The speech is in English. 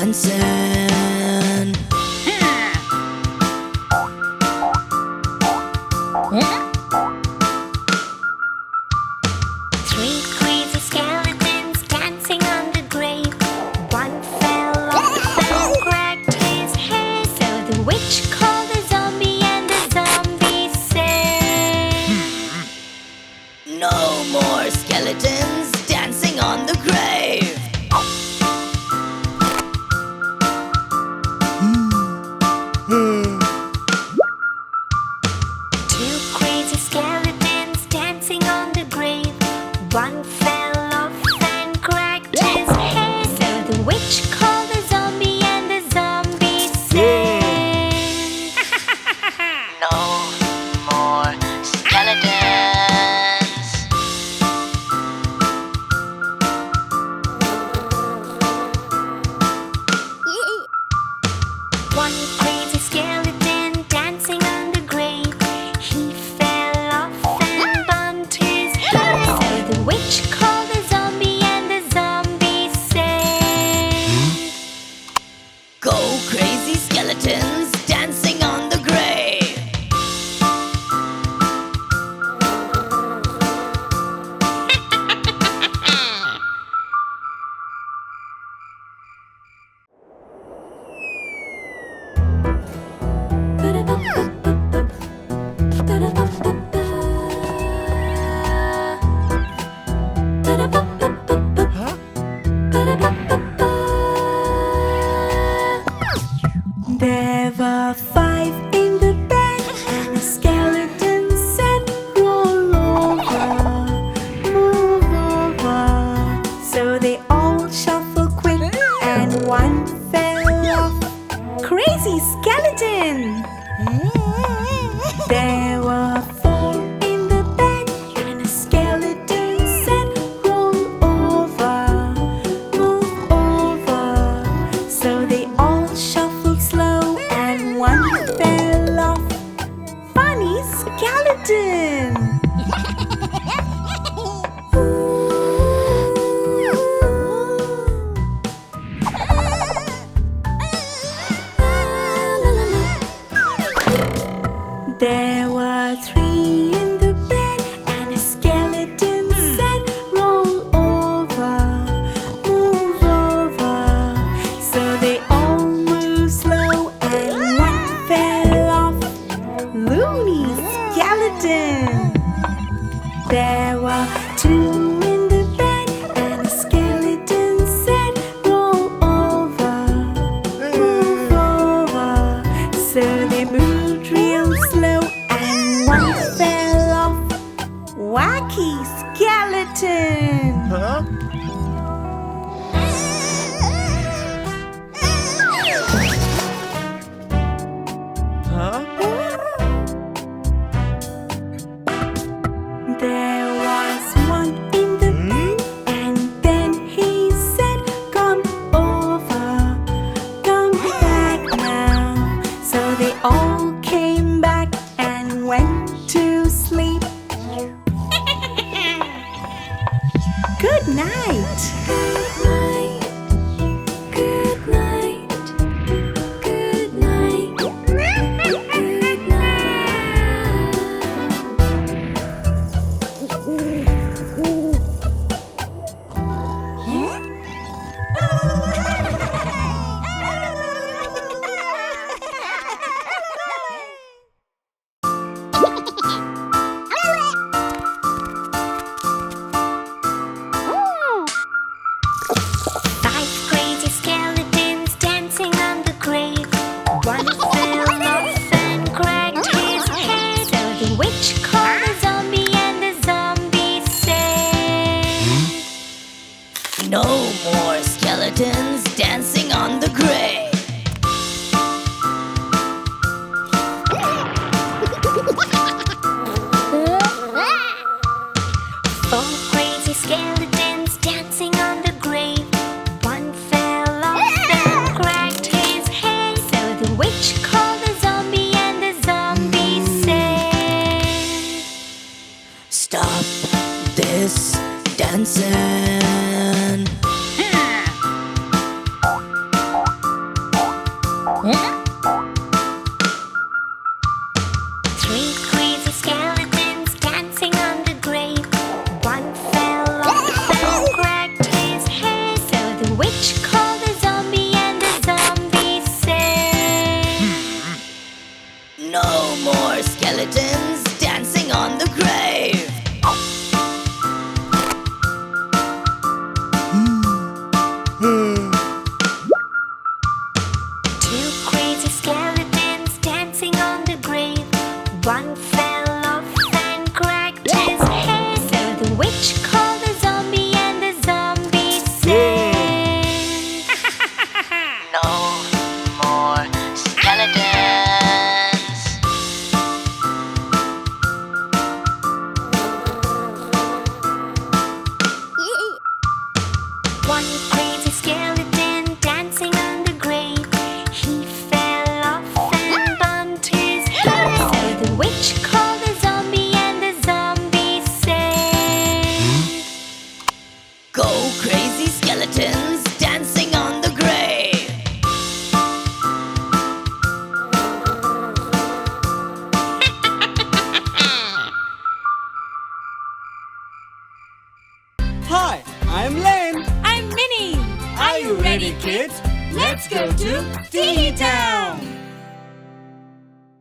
dancing. Three crazy skeletons dancing on the grave. One fell off and cracked his head, so the witch called the zombie and the zombie said, No more skeletons dancing on the grave. two crazy skeletons dancing on the grave. One fell off and cracked his head, so the witch called the zombie and the zombie said, No more skeletons. One crazy skeleton dancing on the grave. He fell off and bumped his head, so the witch called the zombie and the zombie said, Go crazy skeletons dancing on the grave. There were five in the bed, and a skeleton said, Roll over, move over. So they all shuffled quick, and one fell off. Crazy skeleton! There were four in the bed, and a skeleton said, Roll over, move over. So they all shuffled slow, and one fell off. Funny skeleton! There were three in the bed, and a skeleton said, Roll over, move over. So they all moved slow, and one fell off. Loony skeleton! There were two in the bed, and a skeleton said, Roll over, move over. So they moved real slow, and one fell off. Wacky skeleton! There was one in the bed, and then he said, Come over, come back now. So they all came back and went to sleep. Good night. Good night. Good night. Good night. Good night. Five crazy skeletons dancing on the grave. One fell off and cracked his head, so the witch called the zombie and the zombie said, No more skeletons dancing on the grave. Four crazy skeletons dancing on the grave. One fell off and cracked his head, so the witch called the zombie and the zombie said, Stop this dancing. skeletons dancing on the grave. Two crazy skeletons dancing on the grave. One fell off and cracked his head. So the witch called a zombie and the zombie said, No more skeletons. one crazy skeleton dancing on the grave. He fell off and bumped his head. So the witch called a zombie and the zombie said, Go crazy skeletons dancing on the grave. Hi, I'm Len. I'm Minnie. Are you ready, kids? Let's go to Teehee Town.